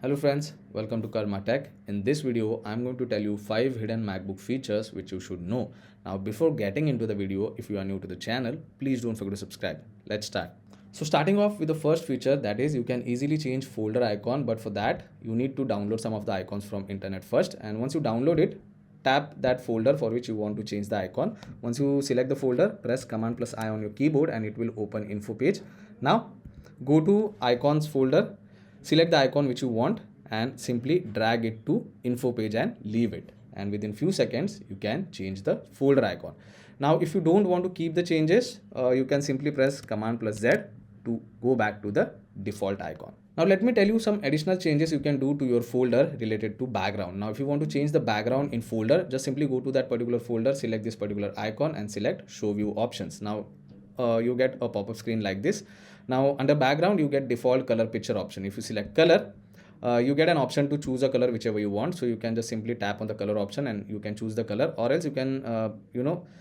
Hello friends, welcome to karmatech. In this video, I'm going to tell you 5 hidden MacBook features which you should know. Now before getting into the video, if you are new to the channel, please don't forget to subscribe. Let's start. So starting off with the first feature, that is you can easily change folder icon, but for that you need to download some of the icons from internet first, and once you download it, tap that folder for which you want to change the icon. Once you select the folder, press Command plus I on your keyboard and it will open info page. Now go to icons folder, select the icon which you want and simply drag it to info page and leave it, and within few seconds you can change the folder icon. Now if you don't want to keep the changes, you can simply press Command plus Z to go back to the default icon. Now let me tell you some additional changes you can do to your folder related to background. Now if you want to change the background in folder, just simply go to that particular folder, select this particular icon and select show view options. Now you get a pop-up screen like this. Now under background you get default color picture option. If you select color, you get an option to choose a color whichever you want. So you can just simply tap on the color option and you can choose the color, or else you can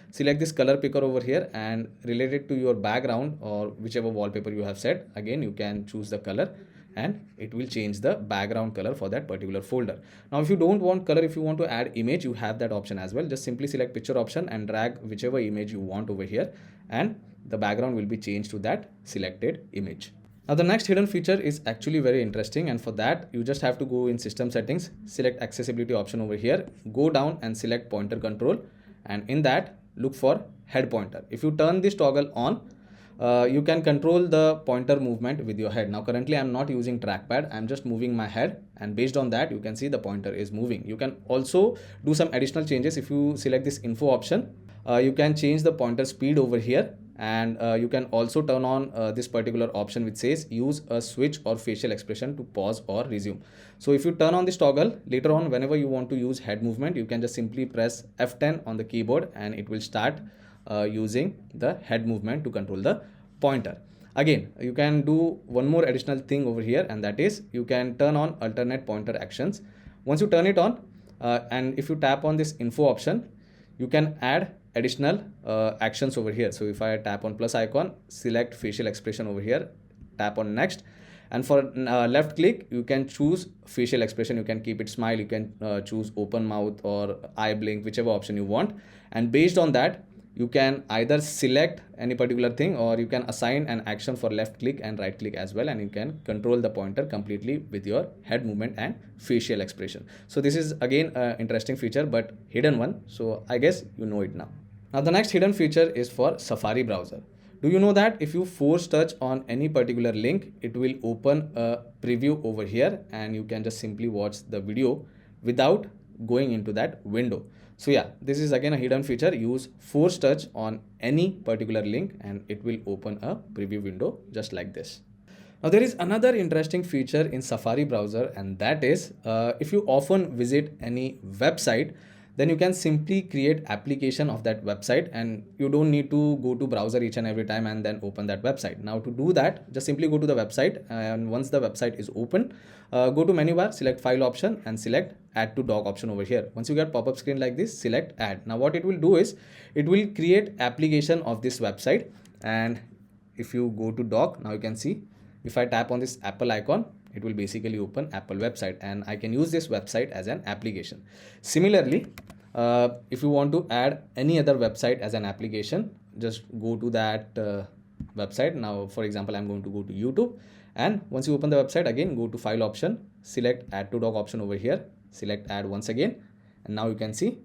select this color picker over here and relate it to your background or whichever wallpaper you have set. Again you can choose the color and it will change the background color for that particular folder. Now if you don't want color, if you want to add image, you have that option as well. Just simply select picture option and drag whichever image you want over here, and the background will be changed to that selected image. Now the next hidden feature is actually very interesting, and for that you just have to go in system settings, select accessibility option over here, go down and select pointer control, and in that look for head pointer. If you turn this toggle on, you can control the pointer movement with your head. Now currently I'm not using trackpad, I'm just moving my head, and based on that you can see the pointer is moving. You can also do some additional changes. If you select this info option, you can change the pointer speed over here, and you can also turn on this particular option which says use a switch or facial expression to pause or resume. So if you turn on this toggle, later on whenever you want to use head movement, you can just simply press F10 on the keyboard and it will start using the head movement to control the pointer. Again, you can do one more additional thing over here, and that is you can turn on alternate pointer actions. Once you turn it on, and if you tap on this info option, you can add additional actions over here. So if I tap on plus icon, select facial expression over here, tap on next, and for left click you can choose facial expression. You can keep it smile, you can choose open mouth or eye blink, whichever option you want, and based on that you can either select any particular thing or you can assign an action for left click and right click as well, and you can control the pointer completely with your head movement and facial expression. So this is again an interesting feature but hidden one, so I guess you know it now. Now the next hidden feature is for Safari browser. Do you know that if you force touch on any particular link, it will open a preview over here and you can just simply watch the video without going into that window. So yeah, this is again a hidden feature. Use force touch on any particular link and it will open a preview window just like this. Now there is another interesting feature in Safari browser, and that is if you often visit any website, then you can simply create application of that website and you don't need to go to browser each and every time and then open that website. Now to do that, just simply go to the website, and once the website is open, go to menu bar, select file option and select add to dock option over here. Once you get pop-up screen like this, select add. Now what it will do is it will create application of this website, and if you go to dock, now you can see if I tap on this Apple icon, it will basically open Apple website and I can use this website as an application. Similarly, if you want to add any other website as an application, just go to that website. Now for example, I'm going to go to YouTube, and once you open the website, again go to file option, select add to dock option over here, select add once again, and now you can see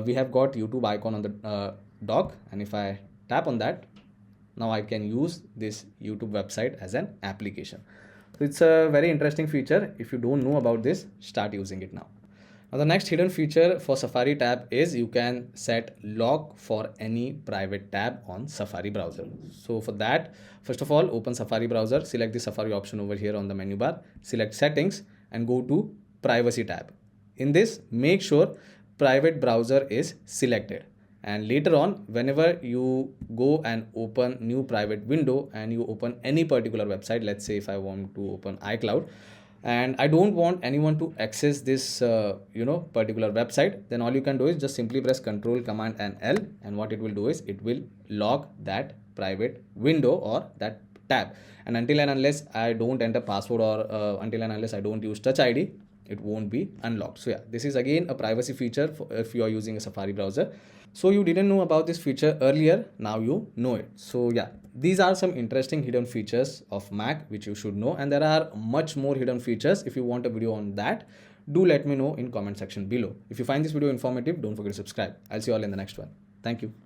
we have got YouTube icon on the dock, and if I tap on that, now I can use this YouTube website as an application. So it's a very interesting feature. If you don't know about this, start using it now. Now the next hidden feature for Safari tab is you can set lock for any private tab on Safari browser. So for that, first of all, open Safari browser, select the Safari option over here on the menu bar, select settings and go to privacy tab. In this, make sure private browser is selected. And later on, whenever you go and open new private window and you open any particular website, let's say if I want to open iCloud and I don't want anyone to access this particular website, then all you can do is just simply press Control Command and L, and what it will do is it will lock that private window or that tab, and until and unless I don't enter password or until and unless I don't use touch ID, it won't be unlocked. So yeah, this is again a privacy feature for if you are using a Safari browser. So you didn't know about this feature earlier, now you know it. So yeah, these are some interesting hidden features of Mac which you should know, and there are much more hidden features. If you want a video on that, do let me know in comment section below. If you find this video informative, don't forget to subscribe. I'll see you all in the next one. Thank you.